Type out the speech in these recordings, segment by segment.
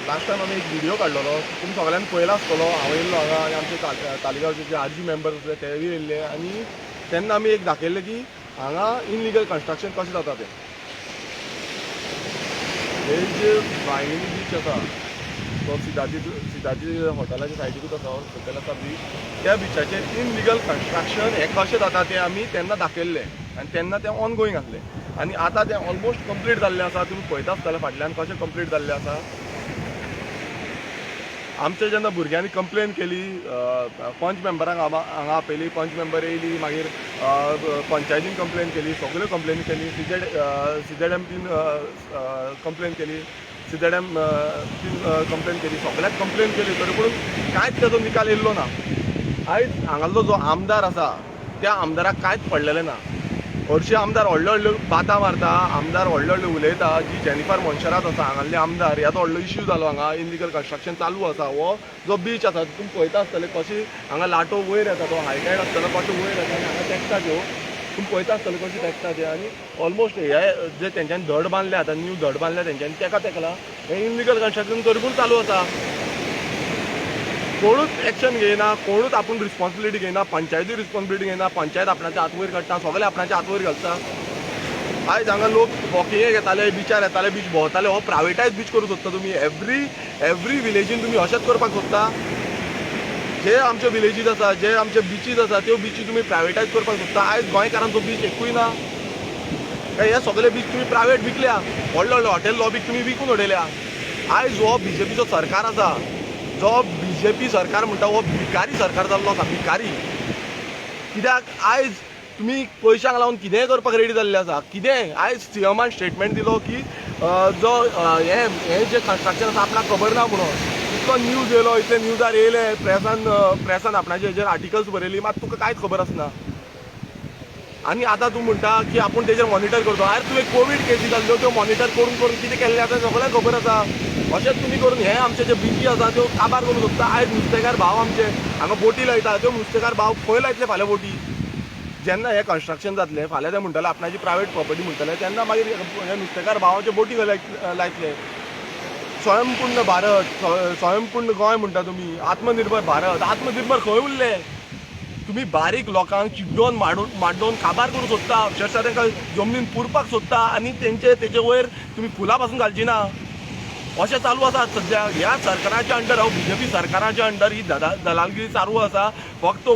Last time आमी एक video काडलेलो तुमी सगळ्यांनी पळयला आसतलो हांव येयल्लो हांगा आनी आमचे तालिगांवचे जे आरजी मेंबर्स आसले तेवूय येयल्ले आनी तेन्ना आमी एक दाखयल्लें की हांगा इनलिगल कन्स्ट्रक्शन कशें जाता तें. हे जे वायंगणी बीच आसा तो सिदाची हॉटेलाच्या सायडीकूच आसा हॉटेल आसा बीच, त्या बिचाचेर इनलिगल कन्स्ट्रक्शन हें कशें जाता तें आमी तेन्ना दाखयल्लें आनी तेन्ना तें ऑन गोईंग आसलें आनी आतां तें ऑलमोस्ट कंप्लीट जाल्लें आसा. तुमी पळयता आसतलें फाटल्यान कशें कंप्लीट जाल्लें आसा. आमच्या जेन्ना भुरग्यांनी कंप्लेन केली पंच मेंबरांक हांगा आपयली, पंच मेंबर येयली, मागीर पंचायतीन कंप्लेन केली, सगळ्यो कंप्लेनी केली, CZMटीन कंप्लेन केली, CZM कंप्लेन केली, सगळ्याक कंप्लेन केली तरी पूण कांयच तेजो निकाल येयल्लो ना. आयज हांगालो जो आमदार आसा त्या आमदाराक कांयच पडलेलें ना. हरशीं आमदार व्हडल्यो व्हडल्यो बातां मारता, आमदार व्हडल्यो व्हडल्यो उलयता. जी जेनिफर मोन्शरात आसा हांगासले आमदार, ह्याचो व्हडलो इश्यू जालो हांगा, इनलिगल कन्स्ट्रक्शन चालू आसा. हो जो बीच आसा तुमी पळयता आसतले कशी हांगा लाटो वयर येता, तो हायटायड आसतना कशें वयर येता आनी हांगा तेंकता त्यो तुमी पळयता आसतले कशी तेंकता ते. आनी ऑलमोस्ट हे जे तेंच्यांनी धड बांदल्या आतां, न्यू धड बांदल्या तेंच्यांनी, तेका तेकला हें इनलिगल कन्स्ट्रक्शन तरी पूण चालू आसा. कोणूच एक्शन घेयना, कोणूच आपूण रिस्पॉन्सिबिलिटी घेयना, पंचायती रिस्पॉन्सिबिलिटी घेयना, पंचायत आपणाच्या हात वयर काडटा, सगळे आपणाच्या हात वयर घालता. आयज हांगा लोक वॉकिंगेक येताले, बिचार येताले, बीच भोंवताले. हो प्रायवेटायज बीच करूंक सोदता तुमी? एवरी विलेजीन तुमी अशेंच करपाक सोदता? जे आमचे विलेजीस आसा, जे आमचे बिचीस आसा, त्यो बिची तुमी प्रायवेटायज करपाक सोदता? आयज गोंयकारांचो बीच एकूय ना काय? हे सगळे बीच तुमी प्रायवेट विकल्या, व्हडले व्हडले हॉटेल लॉबीक तुमी विकून उडयल्या. आयज हो BJPचो सरकार आसा, जो BJP सरकार म्हणटा हो भिकारी सरकार जाल्लो आसा, भिकारी. कित्याक आयज तुमी पयशांक लागून कितेंय करपाक रेडी जाल्ले आसा. कितें आयज CMन स्टेटमेंट दिलो की जो हे जे कन्स्ट्रक्शन आसा आपणाक खबर ना म्हणून. इतलो न्यूज येयलो, इतले न्यूजार येयले, प्रेसान आपणाचे हेजेर आर्टिकल्स बरयली, मात तुका कांयच खबर आसना. आनी आतां तूं म्हणटा की आपूण तेजेर मॉनिटर करतो. अरे तुवें कोवीड केसी जाल्ल्यो त्यो मॉनिटर करून करून कितें केल्लें आसा सगळ्यांक खबर आसा. अशेंच तुमी करून हे आमचे जे बिची आसा त्यो काबार करूंक सोदता. आयज नुस्तेकार भाव आमचे हांगा बोटी लायता, त्यो नुस्तेकार भाव खंय लायतले फाल्यां बोटी? जेन्ना हे कन्स्ट्रक्शन जातलें, फाल्यां ते म्हणटले आपणाची प्रायवेट प्रॉपर्टी म्हणटले, तेन्ना मागीर हे नुस्तेकार भावाचे बोटी लायतले. स्वयंपूर्ण भारत, स्वयंपूर्ण गोंय म्हणटा तुमी, आत्मनिर्भर भारत, आत्मनिर्भर खंय उरले? तुमी बारीक लोकांक चिड्डोवन माड्डोवन काबार करूंक सोदता, अक्षरशः तांकां जमनीन पुरपाक सोदता आनी तेजे वयर तुमी फुलां पासून घालची ना. अशें चालू आसा सद्या ह्या सरकाराच्या अंडर. BJP सरकाराच्या अंडर ही दलालगिरी चालू आसा. फक्त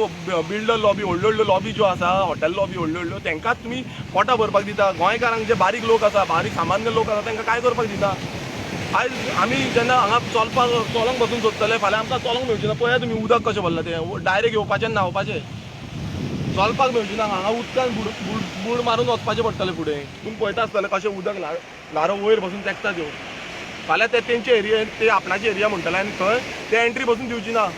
बिल्डर लॉबी, व्हडल्यो व्हडल्यो लॉबी ज्यो आसा, हॉटेल लॉबी व्हडल्यो व्हडल्यो, तांकांच तुमी पोटां भरपाक दिता. गोंयकारांक जे बारीक लोक आसा, बारीक सामान्य लोक आसा, तांकां काय करपाक दिता? आयज आमी जेन्ना हांगा चलोंक बसून सोदतले, फाल्यां आमकां चलोंक मेळचें ना. पळया तुमी उदक कशें भरलां तें, डायरेक्ट येवपाचें न्हांवपाचें, चलपाक मेळचें ना. हांगा उदकान बुड मारून वचपाचें पडटलें फुडें. तुमी पळयता आसतलें कशें उदक लारो वयर बसून तेंकता त्यो. फाल्यां ते तेंचे एरिया, ते आपणाची एरिया म्हणटले आनी थंय ते एंट्री बसून दिवची ना.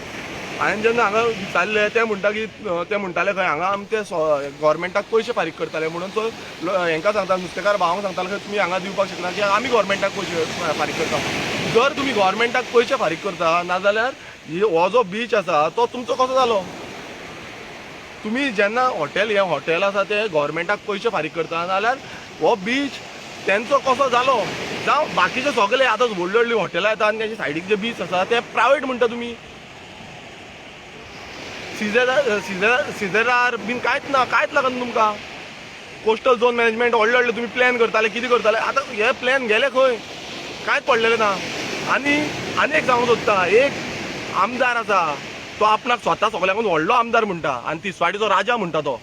हांवें जेन्ना हांगा विचारलें ते म्हणटा की ते म्हणटाले खंय हांगा आमी ते गोवोरमेंटाक पयशे फारीक करताले म्हणून. सो हांकां सांगता, नुस्तेकार भावांक सांगताले खंय तुमी हांगा दिवपाक शकना की आमी गोवोरमेंटाक पयशे फारीक करता. जर तुमी गोवोरमेंटाक पयशे फारीक करता, नाजाल्यार हो जो बीच आसा तो तुमचो कसो जालो? तुमी जेन्ना हॉटेल आसा ते गोवोरमेंटाक पयशे फारीक करता, नाजाल्यार हो बीच तेंचो कसो जालो? जावं बाकीचे सगळे आतां व्हडल्यो व्हडल्यो हॉटेलां येता आनी तेजे सायडीक जे बीच आसा ते प्रायवेट म्हणटा तुमी. CZR बीन कांयच ना, कांयच लागना तुमकां. कोस्टल झोन मॅनेजमेंट व्हडले व्हडले तुमी प्लॅन करताले, कितें करताले, आतां हे प्लॅन गेले खंय? कांयच पडलेलें ना. आनी एक सांगूंक सोदता, एक आमदार आसा तो आपणाक स्वता सगळ्यांकून व्हडलो आमदार म्हणटा आनी तिसवाडीचो राजा म्हणटा तो.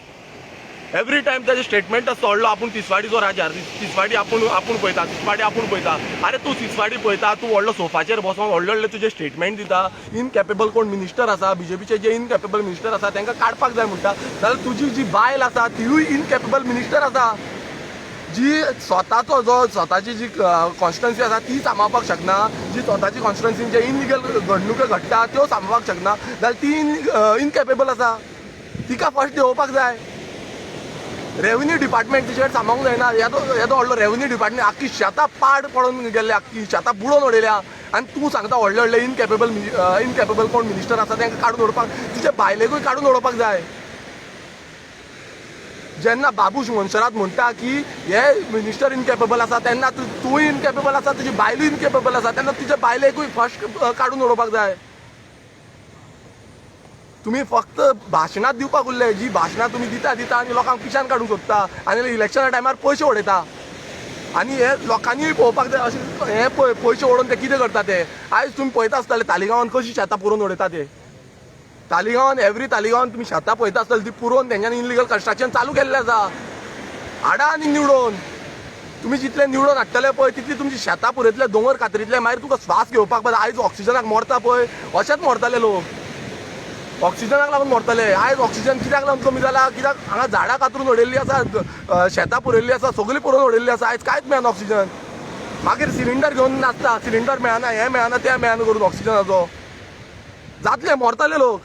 एवरी टायम ताजे स्टेटमेंट आसता व्हडलो, आपूण तिसवाडीचो राजा, तिसवाडी आपूण पळयता, तिसवाडी आपूण पळयता. अरे तूं तिसवाडी पळयता, तूं व्हडलो सोफाचेर बसोन व्हडले व्हडले तुजे स्टेटमेंट दिता. इनकॅपेबल कोण मिनिस्टर आसा, BJPचे जे इनकॅपेबल मिनिस्टर आसा तांकां काडपाक जाय म्हणटा. जाल्यार तुजी जी बायल आसा तिवूय इनकॅपेबल मिनिस्टर आसा, जी स्वताची जी कॉन्स्टिट्युएन्सी आसा ती सांबाळपाक शकना, जी स्वताची कॉन्स्टिट्युएन्सीन जे इनलिगल घडणुको घडटा त्यो सांबाळपाक शकना, जाल्यार ती इनकॅपेबल आसा. तिका फर्स्ट देंवोवपाक जाय. रेव्हेन्यू डिपार्टमेंट तिचेर सांबाळूंक जायना. येदो व्हडलो रेव्हेन्यू डिपार्टमेंट आख्खी शेतां पाड पडून गेल्ले, आख्खी शेतां बुडोवन उडयल्या आनी तूं सांगता व्हडले व्हडले इनकॅपेबल कोण मिनिस्टर आसा तांकां काडून उडोवपाक. तुजे बायलेकूय काडून उडोवपाक जाय. जेन्ना बाबूश मोन्सरात म्हणटा की हे मिनिस्टर इनकेपेबल आसा तेन्ना तूं इनकेपेबल आसा, तुजी बायलूय इनकेपेबल आसा, तेन्ना तुज्या बायलेकूय फर्स्ट काडून उडोवपाक जाय. तुम्ही फक्त भाशणां दिवपाक उरले, जी भाशणां तुम्ही दिता आनी लोकांक पिशान काडूंक सोदता आनी इलेक्शना टायमार पयशे उडयता. आनी हे लोकांनीय पळोवपाक जाय अशें हे पळय पयशे उडोवन ते कितें करता ते. आयज तुमी पळयता आसतले तालिगांवान कशी शेतां पुरोवन उडयता ते. तालिगांवान तालिगांवान तुमी शेतां पळयता आसतली ती पुरोवन तेंच्यांनी इनलिगल कन्स्ट्रक्शन चालू केल्लें आसा. हाडा आनी निवडून तुम्ही जितले निवडून हाडटले पळय तितली तुमची शेतां पुरयतले, दोंगर कातरितले, मागीर तुका स्वास घेवपाक पावता. आयज ऑक्सिजनाक मरता पळय अशेंच मरतले लोक, ऑक्सिजनाक लागून मरतले. आयज ऑक्सिजन कित्याक लागून कमी जाला, कित्याक हांगा झाडां कातरून उडयल्लीं आसा, शेतां पुरयल्लीं आसा, सगळीं पुरोवन उडयल्लीं आसा. आयज कांयच मेळना ऑक्सिजन. मागीर सिलिंडर घेवन नाचता, सिलिंडर मेळना, हें मेळना, तें मेळना करून ऑक्सिजनाचो. जातले मरतले लोक.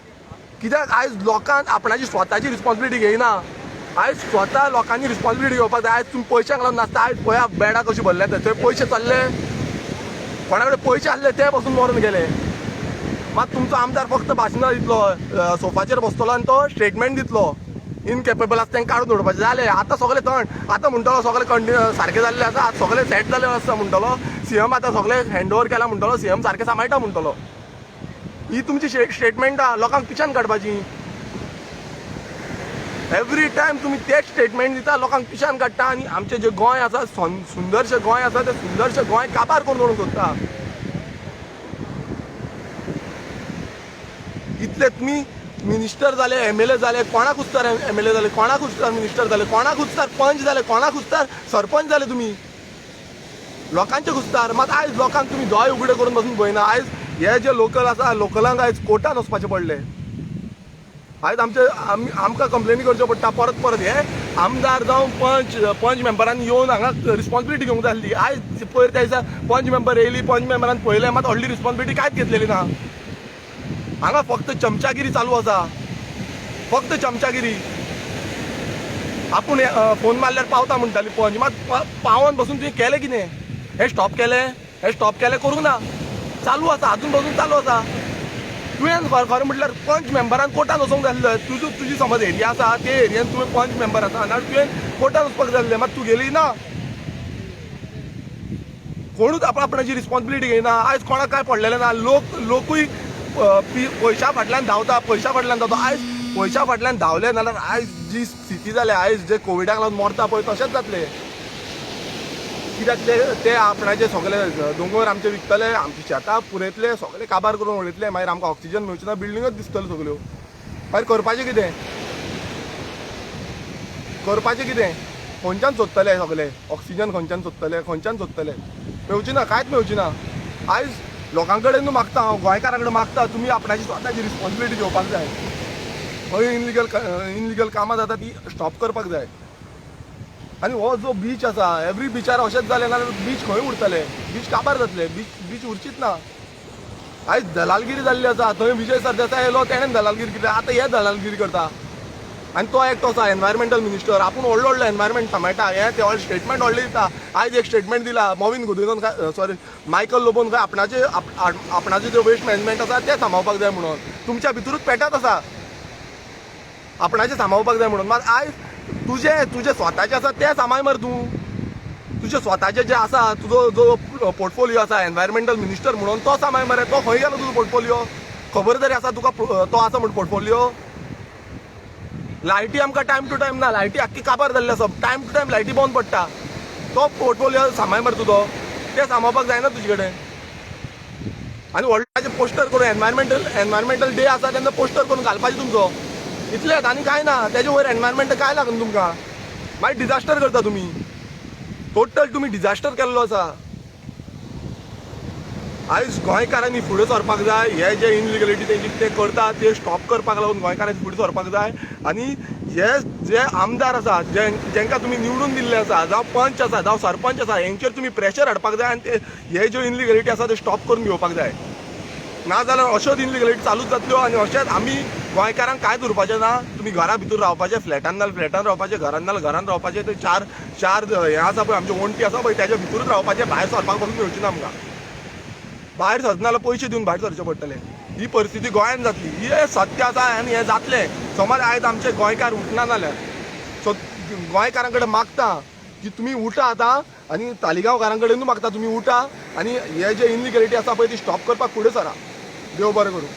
कित्याक आयज लोकांक आपणाची स्वताची रिस्पॉन्सिबिलिटी घेयना. आयज स्वता लोकांनी रिस्पॉन्सिबिलिटी घेवपाक जाय. आयज तुमी पयशांक लागून नाचता. आयज पळया बेडां कशी भरल्या थंय पयशे चालले, कोणा कडेन पयशे आसले ते पासून मरून गेले. मात तुमचो आमदार फक्त भाशणां दितलो, सोफाचेर बसतलो आनी तो स्टेटमेंट दितलो. इनकेपेबल आसा तेंकां काडून उडोवपाचें जालें. आतां सगळें थंड, आतां म्हणटलो सगळें सारकें जाल्लें आसा, सगळें सेट जालें आसा म्हणटलो. सीएम आतां सगळें हँड ओवर केला म्हणटलो, सीएम सारकें सांबाळटा म्हणटलो. ही तुमची स्टेटमेंटां लोकांक पिशान काडपाची. एवरी टायम तुम्ही तेच स्टेटमेंट दिता, लोकांक पिशान काडटा आनी आमचें जें गोंय आसा, सुंदरशें गोंय आसा, तें सुंदरशें गोंय काबार करून उडोवंक सोदता. इतले तुम्ही मिनिस्टर जाले, एमएलए जाले, कोणाक उचतार एमएलए जाले, कोणाक उचतार मिनिस्टर जाले, कोणाक उचतार पंच जाले, कोणाक उचतार सरपंच जाले. तुम्ही लोकांचे घुसतार. मात आयज लोकांक तुम्ही दोय उगडे करून बसून पळयना. आयज हे जे लोकल आसा, लोकलांक आयज कोर्टान वचपाचें पडलें. आयज आमकां कंप्लेनी करच्यो पडटा परत हे आमदार जावं पंच मेंबरांनी येवन हांगा रिस्पॉन्सिबिलिटी घेवंक जाय आसली. आयज पयर त्या दिसा पंच मेंबर येयली, पंच मेंबरान पळयलें, मात व्हडली रिस्पॉन्सिबिलिटी कांयच घेतलेली ना. हांगा फक्त चमचागिरी चालू आसा, फक्त चमचागिरी. आपूण फोन मारल्यार पावता म्हणटाली पंच, मात पावोन बसून तुवें केलें कितें? हे स्टॉप केलें करूंक ना. चालू आसा, अजून बसून चालू आसा. तुवें खरें म्हटल्यार पंच मेंबरान कोर्टान वचोंक जाय आसलें. तुजी समज एरिया आसा, ते एरियेन तुवें पंच मेंबर आसा ना, तुवें कोर्टान वचपाक जाय आसलें, मात तूं गेली ना. कोणूच आपणाची रिस्पॉन्सिबिलिटी घेयना. आयज कोणाक काय पडलेलें ना. लोकूय पयशा फाटल्यान धांवता. आयज पयशा फाटल्यान धांवले नाल्यार आयज जी स्थिती जाल्या, आयज जे कोविडाक लागून मरता पळय तशेंच जातलें. कित्याक ते आपणाचे सगळे दोंगर आमचे विकतले, आमची शेतां पुरयतले, सगळे काबार करून उडयतले. मागीर आमकां ऑक्सिजन मेळची ना, बिल्डिंगच दिसतल्यो सगळ्यो. मागीर करपाचें कितें? खंयच्यान सोदतले सगळे ऑक्सिजन? खंयच्यान सोदतले? मेळची ना, कांयच मेळची ना. आयज लोकां कडेन मागता, हांव गोंयकारां कडेन मागता, तुमी आपणाची स्वताची रिस्पॉन्सिबिलिटी घेवपाक जाय. खंय इनलिगल कामां जाता ती स्टॉप करपाक जाय. आनी हो जो बीच आसा, एवरी बिचार अशेंच जालें जाल्यार बीच खंय उरतले? बीच काबार जातले, बीच उरचीच ना. आयज दलालगिरी जाल्ली आसा. थंय विजय सरदेसाय येयलो, तेणें दलालगिरी केली. आतां हे दलालगिरी करता. आनी तो एकटो आसा एनवायरमेंटल मिनिस्टर. आपूण व्हडलो एनवायरमेंट सांबाळटा, हे ते व्हडले स्टेटमेंट व्हडले दिता. आयज एक स्टेटमेंट दिला मॉविन गुदिनोन मायकल लोबोन खंय आपणाचे जे वेस्ट मॅनेजमेंट आसा ते सांबाळपाक जाय म्हणून. तुमच्या भितरूच पेटत आसा आपणाचें सांबाळपाक जाय म्हणून. मात आयज तुजे स्वताचें आसा तें सांबाळ मरे तूं. तुजें स्वताचें जें आसा, तुजो जो पोर्टफोलियो आसा एनवायरमेंटल मिनिस्टर म्हणून, तो सांबाळ मरे. तो खंय गेलो तुजो पोर्टफोलियो? खबर तरी आसा तुका तो आसा म्हणून पोर्टफोलियो? लायटी आमकां टायम टू टायम ना. लायटी आख्खी काबार जाल्ली आसा. टायम टू टायम लायटी बंद पडटा. तो पोर्टफोलियो सांबाळ मरे तुजो. तें सांबाळपाक जायना तुजे कडेन. आनी व्हडले पोस्टर करून एनवायरमेंटल डे आसा तेन्ना पोस्टर करून घालपाचें तुमचो. इतलेंच आनी कांय ना. तेजे वयर एनवायरमेंट काय लागना तुमकां. मागीर डिजास्टर करता तुमी. टोटल तुमी डिजास्टर केल्लो आसा. आयज गोंयकारांनी फुडें सरपाक जाय. हे जे इनलिगलिटी तेंची ते करता ते स्टॉप करपाक लागून गोंयकारांनी फुडें सरपाक जाय. आनी हे जे आमदार आसा, जेंकां तुमी निवडून दिल्ले आसा, जावं पंच आसा, जावं सरपंच आसा, हेंचेर तुमी प्रेशर हाडपाक जाय आनी हे ज्यो इनलिगलिटी आसा ते स्टॉप करून घेवपाक जाय. नाजाल्यार अश्योच इनलिगलिटी चालूच जातल्यो आनी अशेंच आमी गोंयकारांक कांयच उरपाचें ना. तुमी घरा भितर रावपाचें, फ्लॅटान नाल्यार फ्लॅटान रावपाचें, घरान नाल्यार घरान रावपाचें. ते चार हे आसा पळय आमचे वणटी आसा पळय तेज्या भितरूच रावपाचें. भायर सरपाक पासून मेळची ना आमकां. भायर सरना जाल्यार पयशे दिवन भायर सरचें पडटलें. ही परिस्थिती गोंयांत जातली. ही सत्य आसा आनी हें जातलें. समज आयज आमचे गोंयकार उठना जाल्यार. सो गोंयकारां कडेन मागता की तुमी उठा आतां आनी तालिगांवकारां कडेनूय मागता तुमी उठा आनी हे जे इनलिगॅलिटी आसा पळय ती स्टॉप करपाक फुडें सरा. देव बरें करूं.